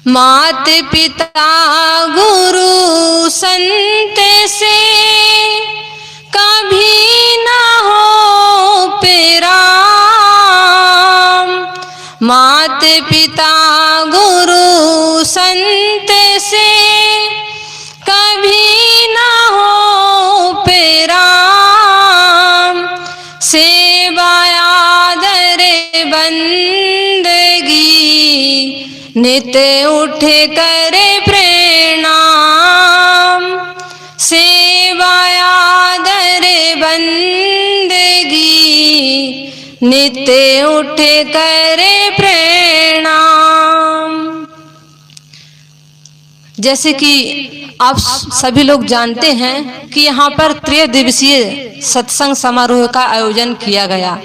मात पिता गुरु संत से कभी ना हो पेराम। मात पिता गुरु संत से कभी ना हो पेराम। सेवा आदर बंदगी नित उठ करे प्रणाम। सेवा आदर बंदगी नित उठ करे प्रणाम। जैसे कि आप सभी लोग जानते हैं कि यहाँ पर त्रिदिवसीय सत्संग समारोह का आयोजन किया गया।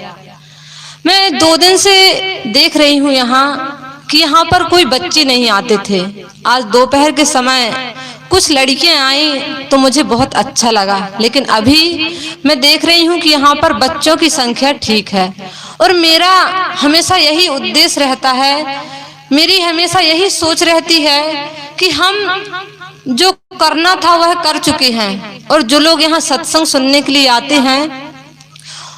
मैं 2 दिन से देख रही हूँ यहाँ कि यहाँ पर कोई बच्चे नहीं आते थे। आज दोपहर के समय कुछ लड़कियां आई तो मुझे बहुत अच्छा लगा, लेकिन अभी मैं देख रही हूँ कि यहाँ पर बच्चों की संख्या ठीक है। और मेरा हमेशा यही उद्देश्य रहता है, मेरी हमेशा यही सोच रहती है कि हम जो करना था वह कर चुके हैं, और जो लोग यहाँ सत्संग सुनने के लिए आते हैं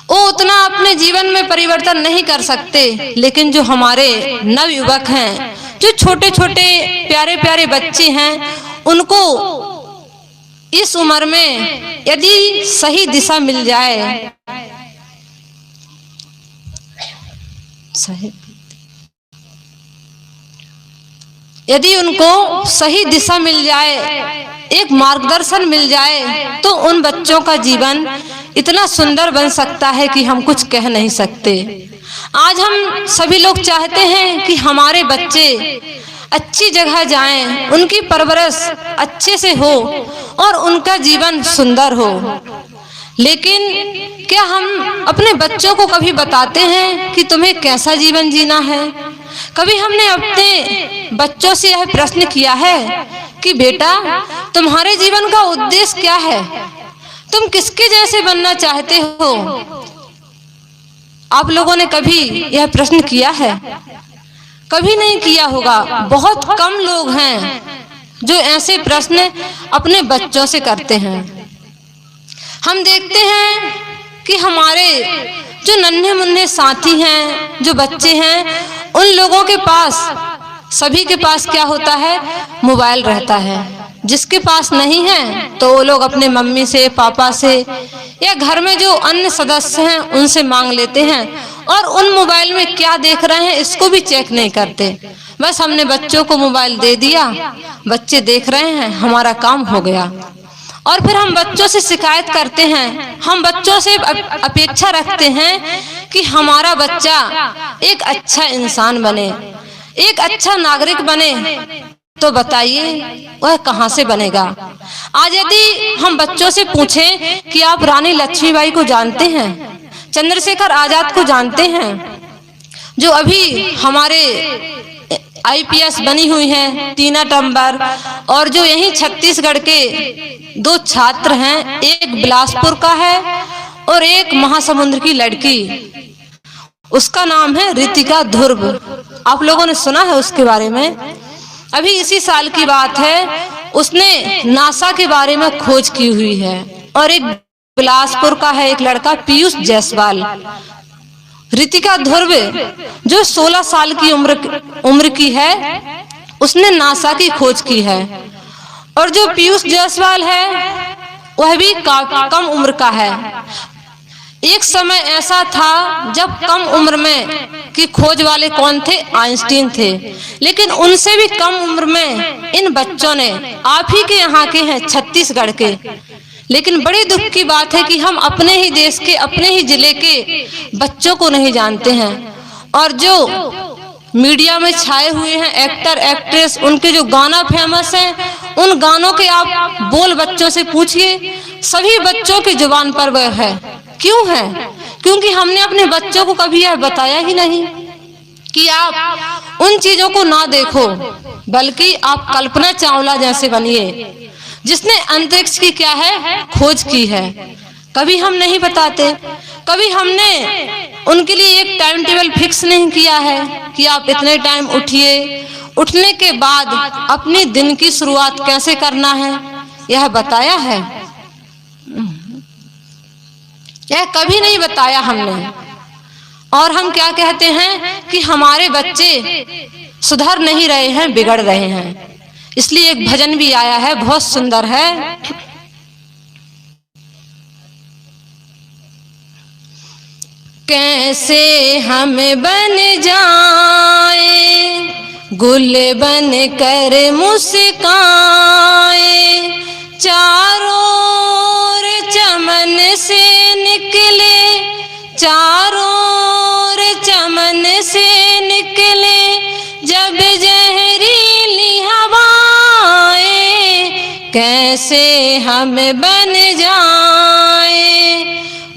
वो उतना अपने जीवन में परिवर्तन नहीं कर सकते, लेकिन जो हमारे नवयुवक हैं, जो छोटे छोटे प्यारे प्यारे बच्चे हैं, उनको इस उम्र में यदि सही दिशा मिल जाए, यदि उनको सही दिशा मिल जाए, एक मार्गदर्शन मिल जाए, तो उन बच्चों का जीवन इतना सुंदर बन सकता है कि हम कुछ कह नहीं सकते। आज हम सभी लोग चाहते हैं कि हमारे बच्चे अच्छी जगह जाएं, उनकी परवरिश अच्छे से हो और उनका जीवन सुंदर हो। लेकिन क्या हम अपने बच्चों को कभी बताते हैं कि तुम्हें कैसा जीवन जीना है? कभी हमने अपने बच्चों से यह प्रश्न किया है कि बेटा, तुम्हारे जीवन का उद्देश्य क्या है? तुम किसके जैसे बनना चाहते हो? आप लोगों ने कभी यह प्रश्न किया है? कभी नहीं किया होगा। बहुत कम लोग हैं जो ऐसे प्रश्न अपने बच्चों से करते हैं। हम देखते हैं कि हमारे जो नन्हे मुन्ने साथी हैं, जो बच्चे हैं, उन लोगों के पास, सभी के पास क्या होता है? मोबाइल रहता है। जिसके पास नहीं है तो वो लोग अपने मम्मी से, पापा से या घर में जो अन्य सदस्य हैं उनसे मांग लेते हैं, और उन मोबाइल में क्या देख रहे हैं इसको भी चेक नहीं करते। बस हमने बच्चों को मोबाइल दे दिया, बच्चे देख रहे हैं, हमारा काम हो गया। और फिर हम बच्चों से शिकायत करते हैं, हम बच्चों से अपेक्षा रखते हैं कि हमारा बच्चा एक अच्छा इंसान बने, एक अच्छा नागरिक बने। तो बताइए वह कहाँ से बनेगा? आज यदि हम बच्चों से पूछें कि आप रानी लक्ष्मीबाई को जानते हैं, चंद्रशेखर आजाद को जानते हैं, जो अभी हमारे IPS बनी हुई हैं, टीना टंबर, और जो यहीं छत्तीसगढ़ के 2 छात्र हैं, एक बिलासपुर का है और एक महासमुंद की लड़की, उसका नाम है रितिका ध्रुव। आप लोगों ने सुना है उसके बारे में? अभी इसी साल की बात है, उसने नासा के बारे में खोज की हुई है। और एक बिलासपुर का है एक लड़का, पीयूष जायसवाल। रितिका ध्रुव जो 16 साल की उम्र की है, उसने नासा की खोज की है। और जो पीयूष जायसवाल है वह भी काफी कम उम्र का है। एक समय ऐसा था जब कम उम्र में की खोज वाले कौन थे? आइंस्टीन थे। लेकिन उनसे भी कम उम्र में इन बच्चों ने, आप ही के यहाँ के हैं, छत्तीसगढ़ के, लेकिन बड़ी दुख की बात है कि हम अपने ही देश के, अपने ही जिले के बच्चों को नहीं जानते हैं। और जो मीडिया में छाए हुए हैं एक्टर एक्ट्रेस, उनके जो गाना फेमस है, उन गानों के आप बोल बच्चों से पूछिए, सभी बच्चों की जुबान पर वह है। क्यों है? क्योंकि हमने अपने बच्चों को कभी यह बताया ही नहीं कि आप उन चीजों को ना देखो, बल्कि आप कल्पना चावला जैसे बनिए, जिसने अंतरिक्ष की क्या है खोज की है। कभी हम नहीं बताते, कभी हमने उनके लिए एक टाइम टेबल फिक्स नहीं किया है कि आप इतने टाइम उठिए उठने के बाद अपनी दिन की शुरुआत कैसे करना है यह बताया है? यह कभी नहीं बताया हमने। और हम क्या कहते हैं कि हमारे बच्चे सुधर नहीं रहे हैं, बिगड़ रहे हैं। इसलिए एक भजन भी आया है, बहुत सुंदर है। कैसे हम बन जाए गुल बन कर मुस्काए, चारों ओर चमन से निकले, चारों ओर चमन से निकले, जब जहरीली हवाएं, कैसे हम बन जाए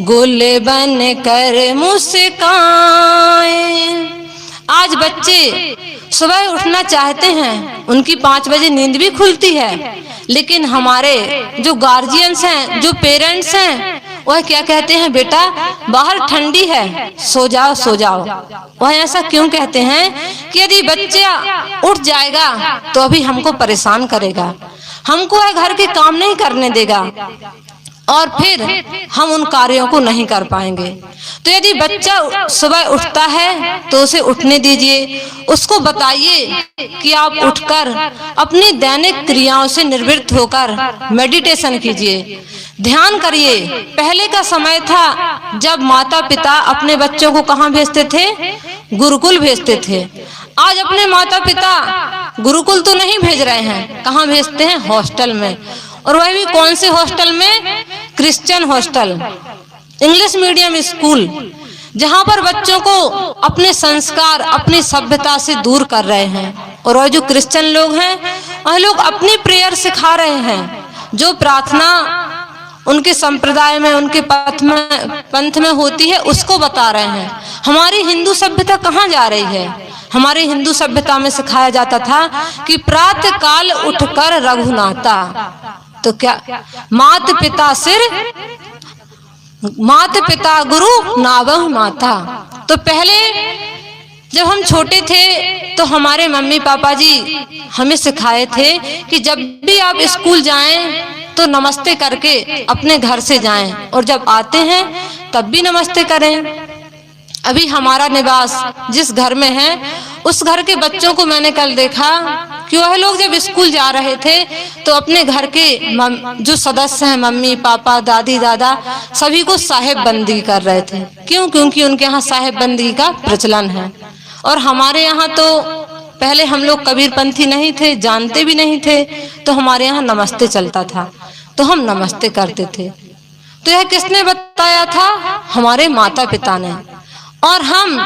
गुल बन कर मुस्काए। आज बच्चे सुबह उठना चाहते हैं, उनकी 5 बजे नींद भी खुलती है, लेकिन हमारे जो गार्जियंस हैं, जो पेरेंट्स हैं, वह क्या कहते हैं, बेटा बाहर ठंडी है, सो जाओ सो जाओ। वह ऐसा क्यों कहते हैं कि यदि बच्चा उठ जाएगा तो अभी हमको परेशान करेगा, हमको वह घर के काम नहीं करने देगा और फिर हम उन कार्यों को नहीं कर पाएंगे। तो यदि बच्चा सुबह उठता है तो उसे उठने दीजिए, उसको बताइए कि आप उठकर अपनी दैनिक क्रियाओं से निवृत्त होकर मेडिटेशन कीजिए, ध्यान करिए। पहले का समय था जब माता पिता अपने बच्चों को कहाँ भेजते थे? गुरुकुल भेजते थे। आज अपने माता पिता गुरुकुल तो नहीं भेज रहे हैं, कहाँ भेजते हैं? हॉस्टल में। और वह भी कौन से हॉस्टल में? Christian hostel, English medium school, जहां पर बच्चों को अपने संस्कार, अपनी सभ्यता से दूर कर रहे हैं। और वह जो क्रिश्चियन लोग हैं, वह लोग अपनी प्रेयर सिखा रहे हैं, जो प्रार्थना उनके संप्रदाय में, उनके पंथ में होती है, उसको बता रहे हैं। हमारी हिंदू सभ्यता कहाँ जा रही है? हमारे हिंदू सभ्यता में सिखाया जाता था कि प्रातः काल उठकर रघुनाथा, तो क्या मात पिता सिर, मात पिता गुरु नावह माता। तो पहले जब हम छोटे थे तो हमारे मम्मी पापा जी हमें सिखाए थे कि जब भी आप स्कूल जाएं तो नमस्ते करके अपने घर से जाएं, और जब आते हैं तब भी नमस्ते करें। अभी हमारा निवास जिस घर में है, उस घर के बच्चों को मैंने कल देखा कि वह लोग जब स्कूल जा रहे थे तो अपने घर के जो सदस्य हैं, मम्मी पापा दादी दादा, सभी को साहेब बंदी कर रहे थे। क्यों? क्योंकि उनके यहाँ साहेब बंदी का प्रचलन है। और हमारे यहाँ तो पहले हम लोग कबीरपंथी नहीं थे, जानते भी नहीं थे, तो हमारे यहाँ नमस्ते चलता था, तो हम नमस्ते करते थे। तो यह किसने बताया था? हमारे माता पिता ने। और हम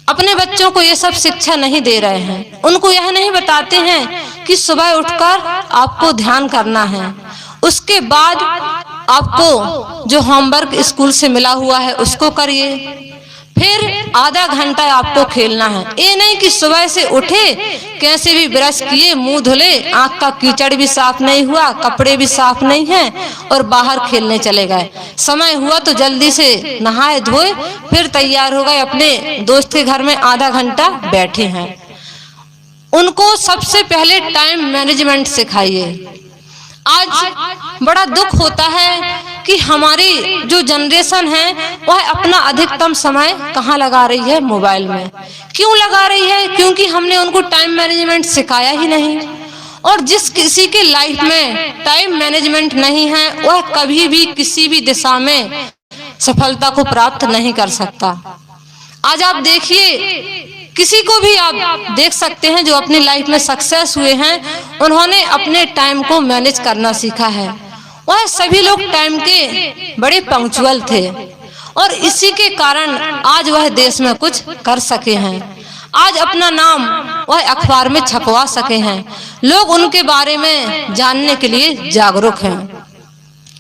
अपने बच्चों को ये सब शिक्षा नहीं दे रहे हैं। उनको यह नहीं बताते हैं कि सुबह उठकर आपको ध्यान करना है, उसके बाद आपको जो होमवर्क स्कूल से मिला हुआ है उसको करिए, फिर आधा घंटा आपको खेलना है। ये नहीं कि सुबह से उठे, कैसे भी ब्रश किए, मुंह धुले, आंख का कीचड़ भी साफ नहीं हुआ, कपड़े भी साफ नहीं हैं, और बाहर खेलने चले गए। समय हुआ तो जल्दी से नहाए धोए, फिर तैयार हो गए, अपने दोस्त के घर में आधा घंटा बैठे हैं। उनको सबसे पहले टाइम मैनेजमेंट सिखाइए। आज बड़ा दुख होता है कि हमारी जो जनरेशन है वह अपना अधिकतम समय कहाँ लगा रही है? मोबाइल में। क्यों लगा रही है? क्योंकि हमने उनको टाइम मैनेजमेंट सिखाया ही नहीं। और जिस किसी के लाइफ में टाइम मैनेजमेंट नहीं है, वह कभी भी किसी भी दिशा में सफलता को प्राप्त नहीं कर सकता। आज आप देखिए, किसी को भी आप देख सकते हैं जो अपनी लाइफ में सक्सेस हुए हैं, उन्होंने अपने टाइम को मैनेज करना सीखा है। वह सभी लोग टाइम के बड़े पंक्चुअल थे, और इसी के कारण आज वह देश में कुछ कर सके हैं। आज अपना नाम वह अखबार में छपवा सके हैं, लोग उनके बारे में जानने के लिए जागरूक हैं।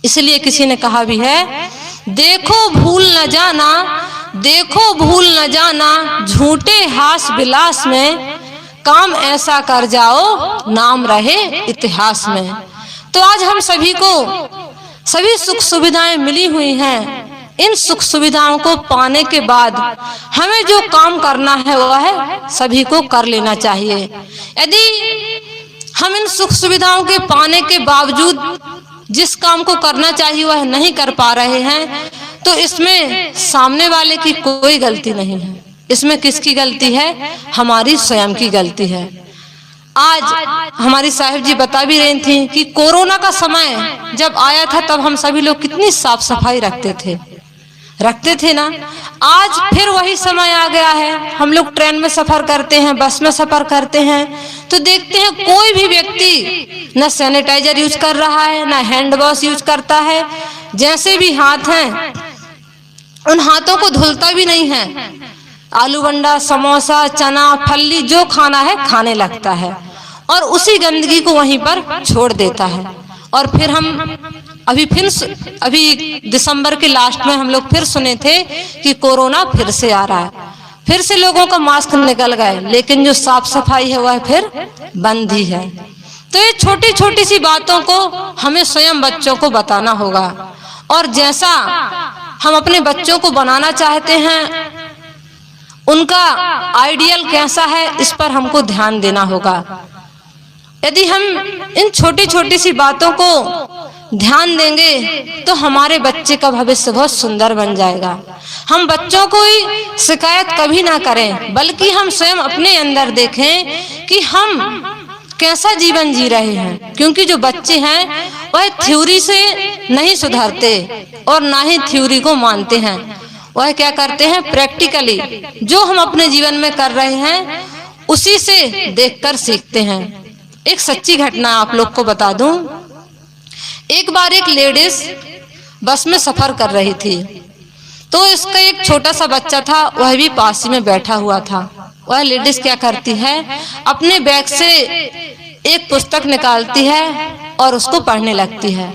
इसलिए किसी ने कहा भी है, देखो भूल न जाना, देखो भूल न जाना, झूठे हास विलास में, काम ऐसा कर जाओ नाम रहे इतिहास में। तो आज हम सभी को सभी सुख सुविधाएं मिली हुई हैं, इन सुख सुविधाओं को पाने के बाद हमें जो काम करना है वह है सभी को कर लेना चाहिए। यदि हम इन सुख सुविधाओं के पाने के बावजूद जिस काम को करना चाहिए वह नहीं कर पा रहे हैं तो इसमें सामने वाले की कोई गलती नहीं है, इसमें किसकी गलती है? हमारी स्वयं की गलती है। आज हमारी साहिब जी बता भी रही थी कि कोरोना का समय जब आया था तब हम सभी लोग कितनी साफ सफाई रखते थे ना। आज फिर वही समय आ गया है। हम लोग ट्रेन में सफर करते हैं, बस में सफर करते हैं तो देखते हैं कोई भी व्यक्ति न सैनिटाइजर यूज कर रहा है, न हैंड वॉश यूज करता है। जैसे भी हाथ हैं उन हाथों को धुलता भी नहीं है। आलू बंडा, समोसा, चना, फल्ली जो खाना है खाने लगता है और उसी गंदगी को वहीं पर छोड़ देता है। और फिर हम अभी दिसंबर के लास्ट में हम लोग फिर सुने थे कि कोरोना फिर से आ रहा है, फिर से लोगों का मास्क निकल गए, लेकिन जो साफ सफाई है वह फिर बंद ही है। तो ये छोटी छोटी सी बातों को हमें स्वयं बच्चों को बताना होगा और जैसा हम अपने बच्चों को बनाना चाहते हैं उनका आइडियल कैसा है इस पर हमको ध्यान देना होगा। यदि हम इन छोटी छोटी सी बातों को ध्यान देंगे तो हमारे बच्चे का भविष्य बहुत सुंदर बन जाएगा। हम बच्चों को ही शिकायत कभी ना करें बल्कि हम स्वयं अपने अंदर देखें कि हम कैसा जीवन जी रहे हैं, क्योंकि जो बच्चे हैं वह थ्योरी से नहीं सुधरते और ना ही थ्योरी को मानते हैं। वह क्या करते हैं? प्रैक्टिकली जो हम अपने जीवन में कर रहे हैं उसी से देखकर सीखते हैं। एक सच्ची घटना आप लोग को बता दूं। एक बार एक लेडीज बस में सफर कर रही थी तो इसका एक छोटा सा बच्चा था, वह भी पास ही में बैठा हुआ था। वह लेडीज क्या करती है, अपने बैग से एक पुस्तक निकालती है और उसको पढ़ने लगती है।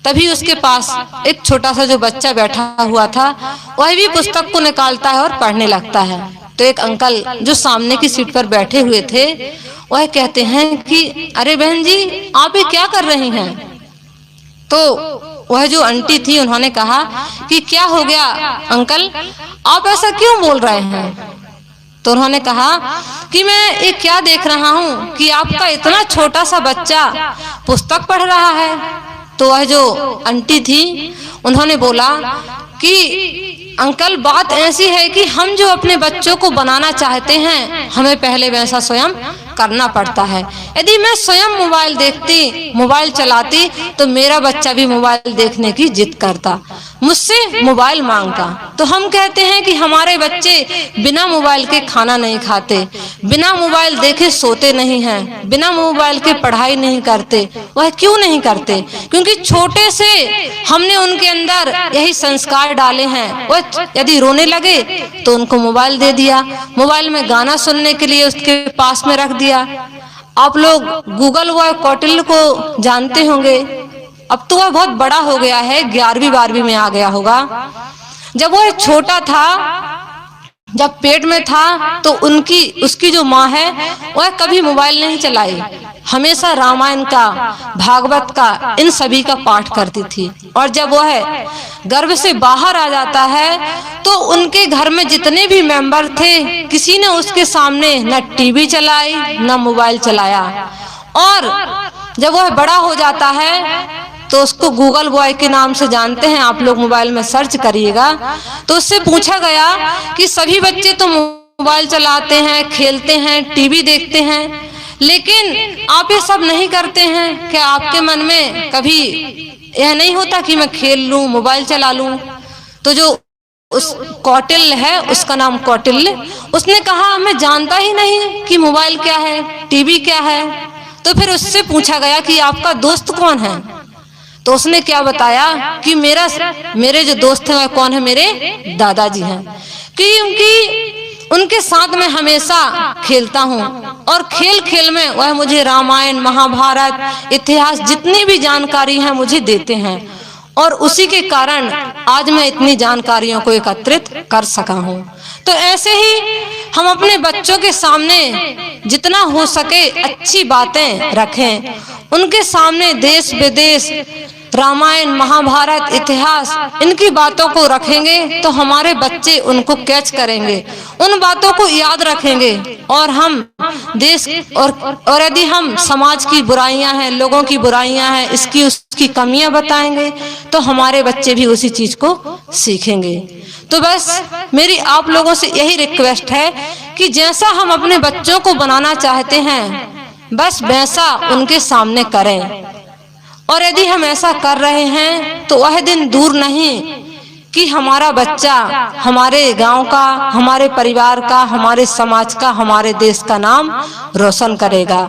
तभी उसके पास एक छोटा सा जो बच्चा बैठा हुआ था वह भी पुस्तक को निकालता है और पढ़ने लगता है। तो एक अंकल जो सामने की सीट पर बैठे हुए थे वह कहते हैं कि अरे बहन जी आप ये क्या कर रही हैं? तो वह जो आंटी थी उन्होंने कहा कि क्या हो गया अंकल, आप ऐसा क्यों बोल रहे हैं? तो उन्होंने कहा कि मैं ये क्या देख रहा हूँ कि आपका इतना छोटा सा बच्चा पुस्तक पढ़ रहा है। तो वह जो आंटी थी उन्होंने बोला कि अंकल बात ऐसी है कि हम जो अपने बच्चों को बनाना चाहते हैं हमें पहले वैसा स्वयं करना पड़ता है। यदि मैं स्वयं मोबाइल चलाती तो मेरा बच्चा भी मोबाइल देखने की जिद करता, मुझसे मोबाइल मांगता। तो हम कहते हैं कि हमारे बच्चे बिना मोबाइल के खाना नहीं खाते, बिना मोबाइल देखे सोते नहीं हैं, बिना मोबाइल के पढ़ाई नहीं करते। वह क्यों नहीं करते? क्योंकि छोटे से हमने उनके अंदर यही संस्कार डाले हैं। वह यदि रोने लगे तो उनको मोबाइल दे दिया, मोबाइल में गाना सुनने के लिए उसके पास में रख दिया। आप लोग गूगल व कौटिल्य को जानते होंगे, अब तो वह बहुत बड़ा हो गया है, 11वीं 12वीं में आ गया होगा। जब वह छोटा था, जब पेट में था तो उसकी जो माँ है वह कभी मोबाइल नहीं चलाई, हमेशा रामायण का, भागवत का, इन सभी का पाठ करती थी। और जब वह गर्भ से बाहर आ जाता है तो उनके घर में जितने भी मेंबर थे किसी ने उसके सामने न टीवी चलाई न मोबाइल चलाया। और जब वह बड़ा हो जाता है तो उसको गूगल बॉय के नाम से जानते हैं आप लोग, मोबाइल में सर्च करिएगा तो उससे पूछा गया कि सभी बच्चे तो मोबाइल चलाते हैं, खेलते हैं, टीवी देखते हैं, लेकिन आप ये सब नहीं करते हैं क्या? आपके मन में कभी यह नहीं होता कि मैं खेल लूं, मोबाइल चला लूं? तो जो उस कौटिल्य है, उसका नाम कौटिल्य, उसने कहा मैं जानता ही नहीं कि मोबाइल क्या है, टीवी क्या है। तो फिर उससे पूछा गया कि आपका दोस्त कौन है? तो उसने क्या बताया कि मेरे जो दोस्त हैं वह कौन है? मेरे दादाजी हैं, क्योंकि उनके साथ मैं हमेशा खेलता हूँ और खेल खेल में वह मुझे रामायण, महाभारत, इतिहास जितनी भी जानकारी है मुझे देते हैं और उसी के कारण आज मैं इतनी जानकारियों को एकत्रित कर सका हूँ। तो ऐसे ही हम अपने बच्चों के सामने जितना हो सके अच्छी बातें रखें, उनके सामने देश विदेश, रामायण, महाभारत, इतिहास, इनकी बातों को रखेंगे तो हमारे बच्चे उनको कैच करेंगे, उन बातों को याद रखेंगे। और हम देश और यदि हम समाज की बुराइयां हैं, लोगों की बुराइयां हैं, इसकी उसकी कमियां बताएंगे तो हमारे बच्चे भी उसी चीज को सीखेंगे। तो बस मेरी आप लोगों से यही रिक्वेस्ट है कि जैसा हम अपने बच्चों को बनाना चाहते हैं बस वैसा उनके सामने करें। और यदि हम ऐसा कर रहे हैं तो वह दिन दूर नहीं कि हमारा बच्चा हमारे गांव का, हमारे परिवार का, हमारे समाज का, हमारे देश का नाम रोशन करेगा।